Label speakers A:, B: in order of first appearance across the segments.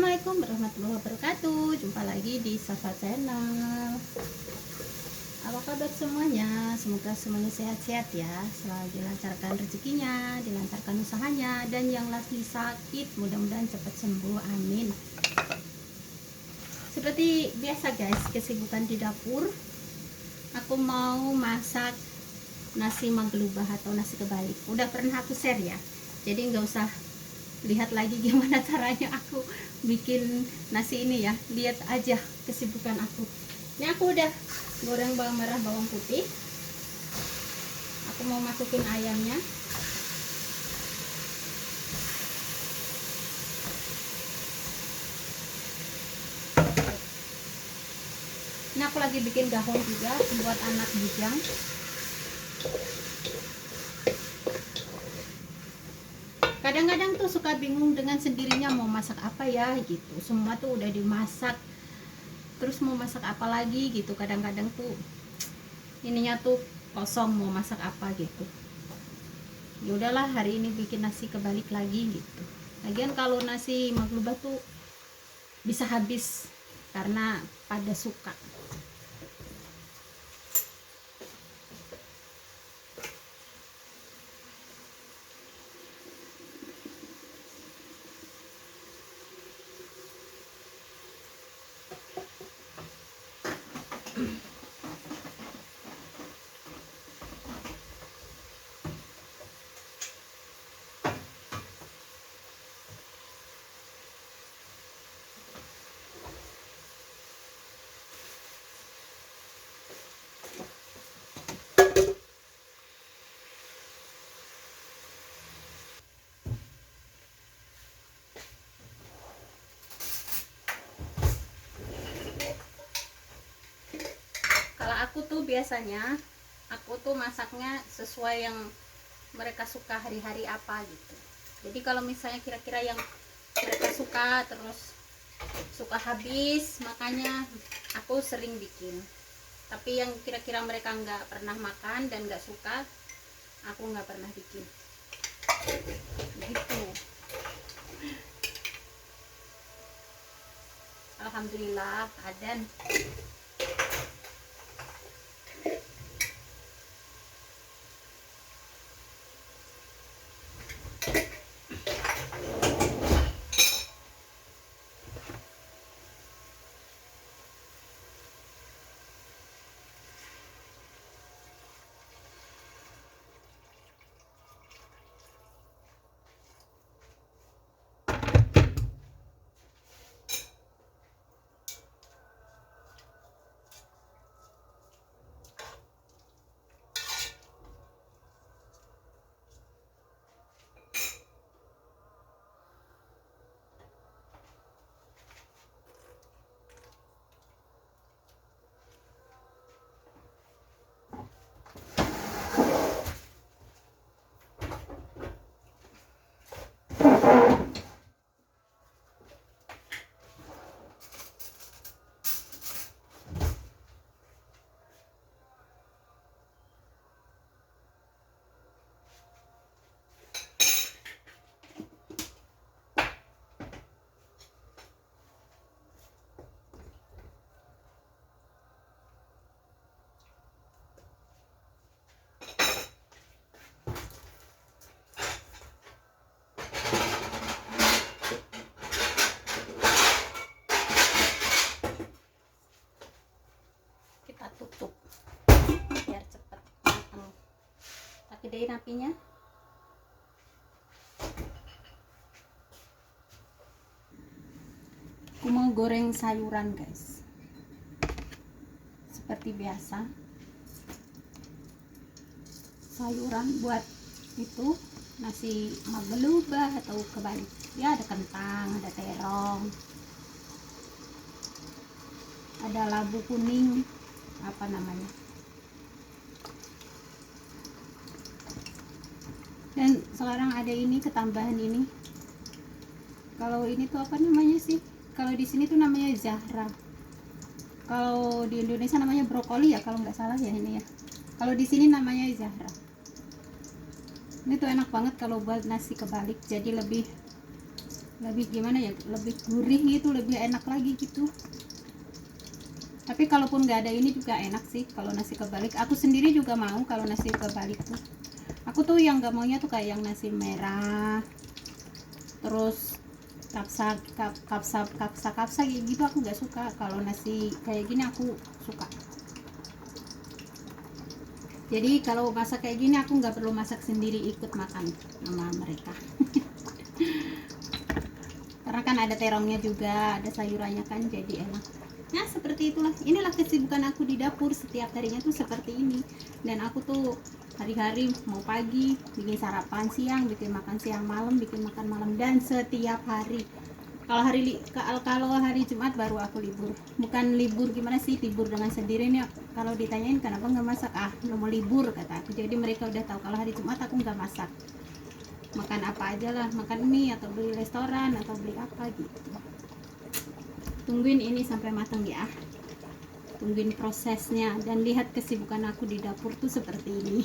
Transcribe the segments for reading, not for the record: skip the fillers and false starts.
A: Assalamualaikum warahmatullahi wabarakatuh. Jumpa lagi di Safa Channel. Apa kabar semuanya? Semoga semuanya sehat-sehat ya. Selalu dilancarkan rezekinya, dilancarkan usahanya, dan yang lagi sakit mudah-mudahan cepat sembuh. Amin. Seperti biasa guys, kesibukan di dapur. Aku mau masak nasi maglubah atau nasi kebalik. Udah pernah aku share ya. Jadi nggak usah lihat lagi gimana caranya aku bikin nasi ini ya, lihat aja kesibukan aku. Ini aku udah goreng bawang merah, bawang putih. Aku mau masukin ayamnya. Ini aku lagi bikin gahong juga buat anak bujang. Kadang-kadang tuh suka bingung dengan sendirinya mau masak apa ya gitu. Semua tuh udah dimasak, terus mau masak apa lagi gitu. Kadang-kadang tuh ininya tuh kosong mau masak apa gitu. Ya udahlah, hari ini bikin nasi kebalik lagi gitu. Lagian kalau nasi maglubah tuh bisa habis karena pada suka. Kalau aku tuh biasanya aku tuh masaknya sesuai yang mereka suka hari-hari apa gitu. Jadi kalau misalnya kira-kira yang mereka suka terus suka habis, makanya aku sering bikin. Tapi yang kira-kira mereka nggak pernah makan dan nggak suka, aku nggak pernah bikin gitu. Alhamdulillah adan. Kita tutup biar cepet matang. Tak gedein apinya. Aku mau goreng sayuran guys, seperti biasa. Sayuran buat itu nasi maglubah atau kebalik ya, ada kentang, ada terong, ada labu kuning, apa namanya, dan sekarang ada ini ketambahan ini. Kalau ini tuh apa namanya sih, kalau di sini tuh namanya Zahra, kalau di Indonesia namanya brokoli ya kalau nggak salah ya ini ya. Kalau di sini namanya Zahra. Ini tuh enak banget kalau buat nasi kebalik, jadi lebih lebih gimana ya, lebih gurih gitu, lebih enak lagi gitu. Tapi kalaupun nggak ada ini juga enak sih kalau nasi kebalik. Aku sendiri juga mau kalau nasi kebalik tuh. Aku tuh yang nggak maunya tuh kayak yang nasi merah, terus kapsa gitu aku nggak suka. Kalau nasi kayak gini aku suka. Jadi kalau masak kayak gini aku nggak perlu masak sendiri, ikut makan sama mereka. Karena kan ada terongnya juga, ada sayurannya kan, jadi enak. Nah seperti itulah, inilah kesibukan aku di dapur setiap harinya tuh seperti ini. Dan aku tuh hari-hari mau pagi bikin sarapan, siang bikin makan siang, malam bikin makan malam, dan setiap hari. Kalau hari Jumat baru aku libur. Bukan libur gimana sih, libur dengan sendirinya. Kalau ditanyain kenapa nggak masak, nggak mau libur kata aku. Jadi mereka udah tahu kalau hari Jumat aku nggak masak. Makan apa aja lah, makan mie atau beli restoran atau beli apa gitu. Tungguin ini sampai matang ya, tungguin prosesnya, dan lihat kesibukan aku di dapur tuh seperti ini.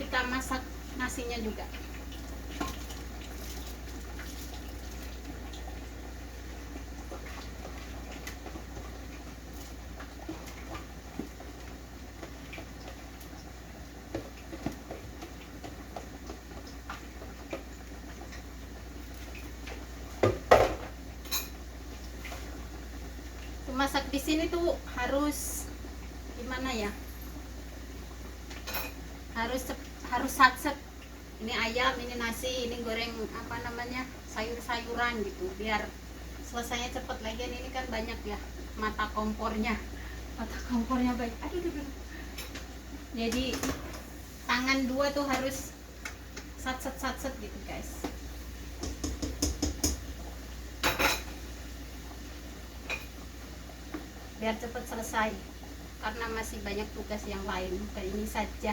A: Kita masak nasinya juga. Masak di sini tuh harus gimana ya, harus satset. Ini ayam, ini nasi, ini goreng apa namanya, sayur-sayuran gitu, biar selesainya cepet. Lagian ini kan banyak ya mata kompornya baik. Aduh. Jadi tangan dua tuh harus satset gitu guys. Biar cepet selesai, karena masih banyak tugas yang lain, bukan ini saja.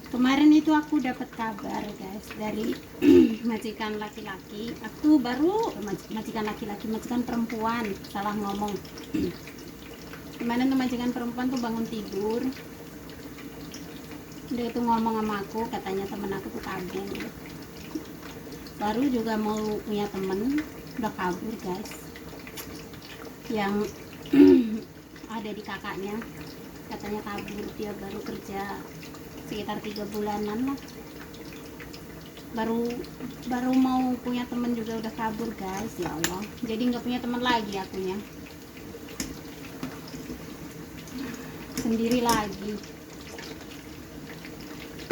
A: Kemarin itu aku dapat kabar guys dari majikan laki-laki. Aku baru majikan perempuan, salah ngomong. Kemarin tuh majikan perempuan tuh bangun tidur, dia tuh ngomong sama aku, katanya temen aku tuh kabur. Baru juga mau punya temen, udah kabur guys. Yang ada di kakaknya, katanya kabur. Dia baru kerja sekitar 3 bulanan lah, baru mau punya temen juga udah kabur guys. Ya Allah, jadi nggak punya teman lagi akunya, sendiri lagi.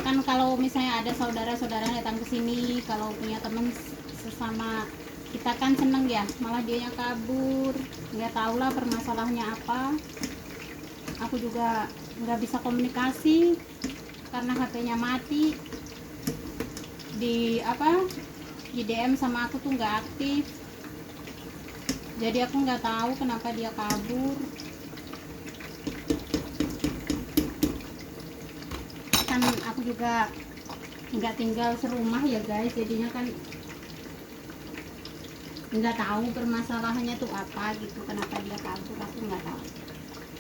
A: Kan kalau misalnya ada saudara-saudara datang ke sini, kalau punya teman sesama kita kan seneng ya, malah dia yang kabur. Nggak tahu lah permasalahannya apa. Aku juga nggak bisa komunikasi karena HP-nya mati. Di DM sama aku tuh nggak aktif. Jadi aku nggak tahu kenapa dia kabur. Kan aku juga nggak tinggal serumah ya guys, jadinya kan nggak tahu permasalahannya tuh apa gitu, kenapa dia kabur aku nggak tahu.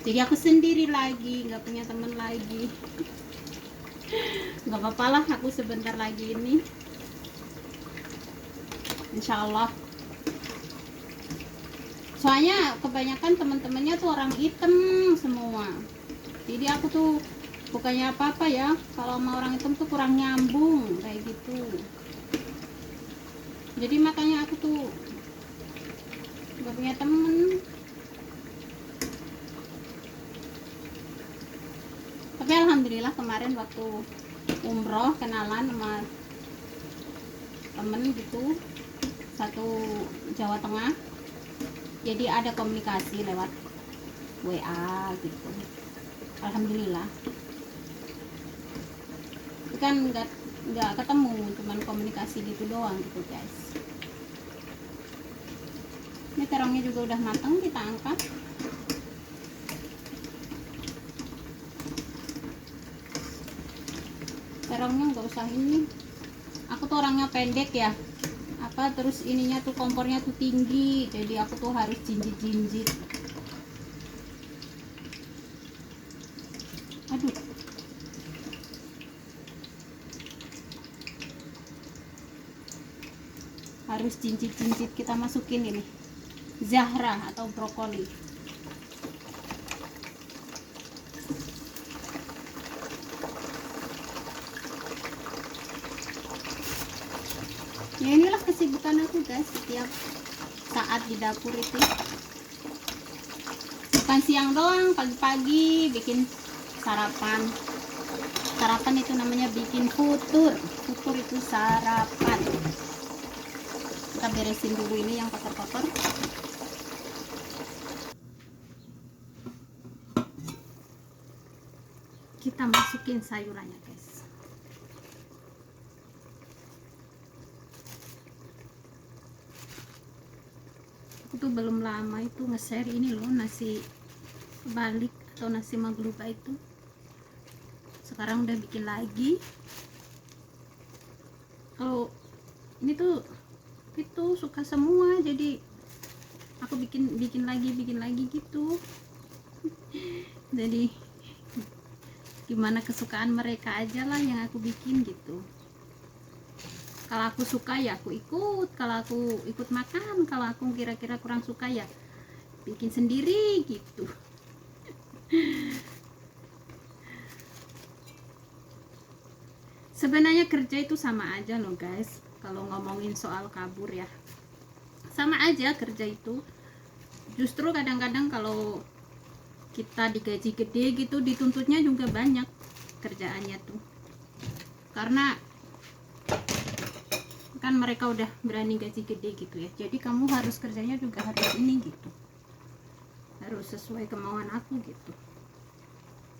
A: Jadi aku sendiri lagi, nggak punya teman lagi. Nggak apa-apa lah, aku sebentar lagi ini insya Allah. Soalnya kebanyakan teman-temannya tuh orang hitam semua, jadi aku tuh bukannya apa-apa ya, kalau sama orang hitam tuh kurang nyambung kayak gitu. Jadi makanya aku tuh gak punya temen. Tapi alhamdulillah kemarin waktu umroh kenalan sama temen gitu, satu Jawa Tengah. Jadi ada komunikasi lewat WA gitu. Alhamdulillah. Kan nggak ketemu, cuman komunikasi gitu doang gitu guys. Ini terongnya juga udah matang, kita angkat. Terongnya nggak usah ini, aku tuh orangnya pendek ya, apa terus ininya tuh kompornya tuh tinggi, jadi aku tuh harus jinjit-jinjit. Aduh, harus jinjit-jinjit. Kita masukin ini Zahra atau brokoli. Ya inilah kesibukan aku guys, setiap saat di dapur itu. Bukan siang doang, pagi-pagi bikin sarapan. Sarapan itu namanya bikin futur. Futur itu sarapan. Kita beresin dulu ini yang kotor-kotor. Kita masukin sayurannya guys. Aku tuh belum lama itu nge-share ini loh, nasi balik atau nasi magluba itu. Sekarang udah bikin lagi. Kalau ini tuh itu suka semua, jadi aku bikin lagi gitu. Jadi gimana kesukaan mereka aja lah yang aku bikin gitu. Kalau aku suka ya aku ikut, kalau aku ikut makan, kalau aku kira-kira kurang suka ya bikin sendiri gitu. Sebenarnya kerja itu sama aja loh guys, kalau ngomongin soal kabur ya sama aja kerja itu. Justru kadang-kadang kalau kita digaji gede gitu, dituntutnya juga banyak kerjaannya tuh, karena kan mereka udah berani gaji gede gitu ya, jadi kamu harus kerjanya juga harus ini gitu, harus sesuai kemauan aku gitu.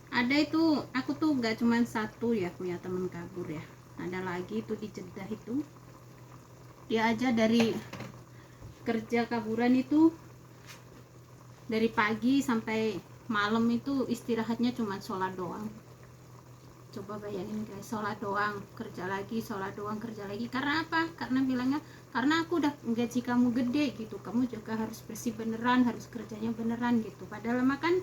A: Ada itu, aku tuh gak cuman satu ya punya temen kabur ya, ada lagi tuh di Jeddah itu, dia aja dari kerja kaburan itu dari pagi sampai malam itu istirahatnya cuma sholat doang. Coba bayangin guys, sholat doang, kerja lagi, sholat doang, kerja lagi. Karena apa? Karena bilangnya, karena aku udah gaji kamu gede gitu, kamu juga harus bersih beneran, harus kerjanya beneran gitu. Padahal makan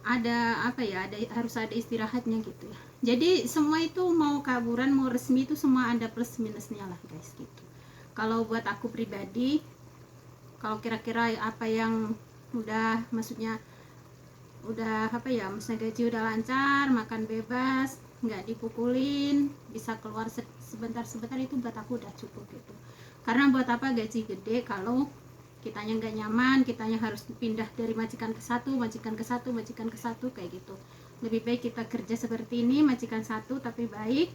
A: ada apa ya, harus ada istirahatnya gitu ya. Jadi semua itu mau kaburan mau resmi itu semua ada plus minusnya lah guys gitu. Kalau buat aku pribadi, kalau kira-kira apa yang udah, maksudnya udah apa ya, misalnya gaji udah lancar, makan bebas, nggak dipukulin, bisa keluar sebentar-sebentar, itu buat aku udah cukup gitu. Karena buat apa gaji gede kalau kitanya nggak nyaman, kitanya harus pindah dari majikan ke satu, majikan ke satu, majikan ke satu kayak gitu. Lebih baik kita kerja seperti ini, majikan satu tapi baik,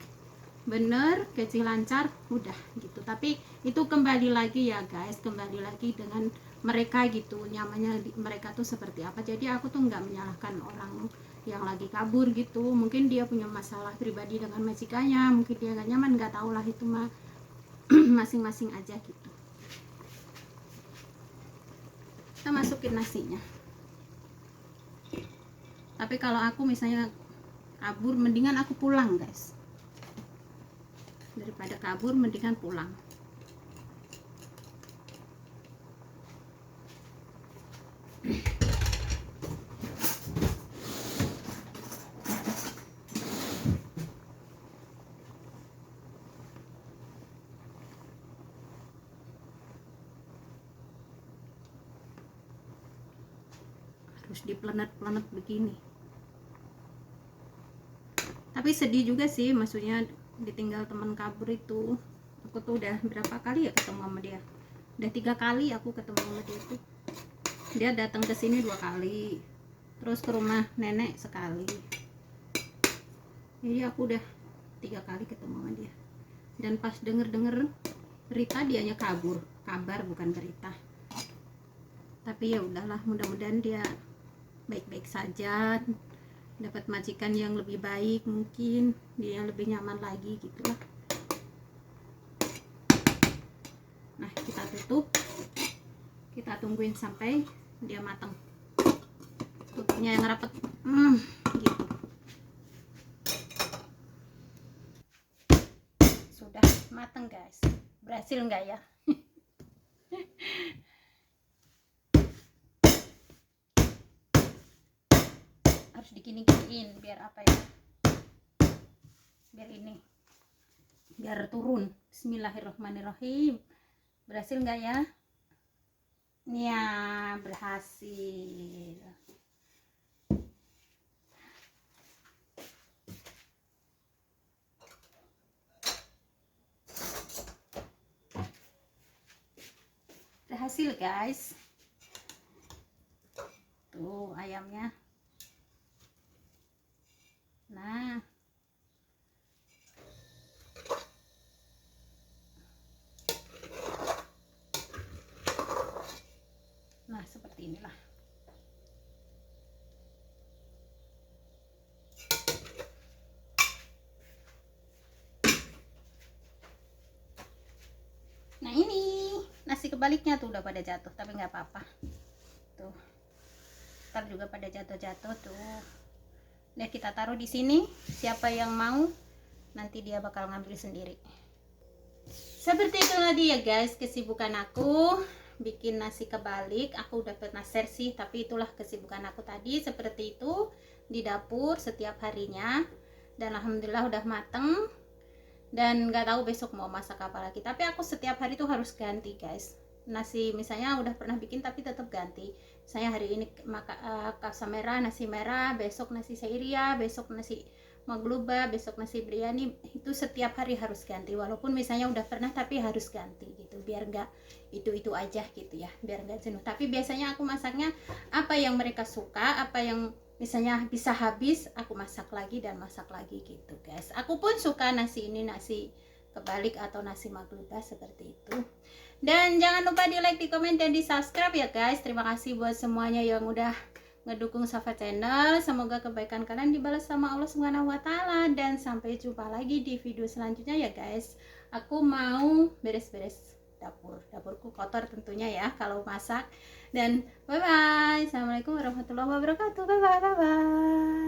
A: bener, gaji lancar, udah gitu. Tapi itu kembali lagi ya guys, kembali lagi dengan mereka gitu, nyamannya mereka tuh seperti apa. Jadi aku tuh nggak menyalahkan orang yang lagi kabur gitu, mungkin dia punya masalah pribadi dengan majikannya, mungkin dia nggak nyaman, nggak tahu lah, itu mah masing-masing aja gitu. kita masukin nasinya. Tapi kalau aku misalnya kabur, mendingan aku pulang guys, daripada kabur mendingan pulang. Harus diplenet-plenet begini. Tapi sedih juga sih, maksudnya ditinggal teman kabur itu. Aku tuh udah berapa kali ya ketemu sama dia, udah 3 kali aku ketemu sama dia tuh. Dia datang ke sini 2 kali, terus ke rumah nenek sekali. Jadi aku udah 3 kali ketemu sama dia. Dan pas denger berita dianya kabur, kabar bukan berita. Tapi ya udahlah, mudah-mudahan dia baik-baik saja, dapat majikan yang lebih baik, mungkin dia yang lebih nyaman lagi gitulah. Nah, kita tutup, kita tungguin sampai dia matang. Tutupnya yang rapet, gitu. Sudah matang guys. Berhasil nggak ya? Harus digini-giniin biar apa ya, biar ini, biar turun. Bismillahirrahmanirrahim. Berhasil nggak ya? Ya, berhasil. Berhasil guys. Tuh ayamnya. Nah, seperti inilah. Nah ini nasi kebaliknya tuh udah pada jatuh, tapi nggak apa-apa. Tuh, ntar juga pada jatuh-jatuh tuh. Nah kita taruh di sini. Siapa yang mau nanti dia bakal ngambil sendiri. Seperti itu tadi ya guys, kesibukan aku bikin nasi kebalik. Aku udah pernah share sih, tapi itulah kesibukan aku tadi, seperti itu di dapur setiap harinya. Dan alhamdulillah udah mateng. Dan nggak tahu besok mau masak apa lagi. Tapi aku setiap hari tuh harus ganti guys. Nasi misalnya udah pernah bikin tapi tetap ganti. Saya hari ini kapsa merah, nasi merah, besok nasi seiria, besok nasi magluba, besok nasi biryani. Itu setiap hari harus ganti. Walaupun misalnya udah pernah tapi harus ganti gitu. Biar nggak itu aja gitu ya. Biar nggak jenuh. Tapi biasanya aku masaknya apa yang mereka suka, apa yang misalnya bisa habis, aku masak lagi dan masak lagi gitu guys. Aku pun suka nasi ini, nasi kebalik atau nasi magluba seperti itu. Dan jangan lupa di like, di komen, dan di subscribe ya guys. Terima kasih buat semuanya yang udah ngedukung Safa Channel. Semoga kebaikan kalian dibalas sama Allah Subhanahu wa taala. Dan sampai jumpa lagi di video selanjutnya ya guys. Aku mau beres-beres dapurku kotor tentunya ya kalau masak. Dan bye bye. Assalamualaikum warahmatullahi wabarakatuh. Bye bye.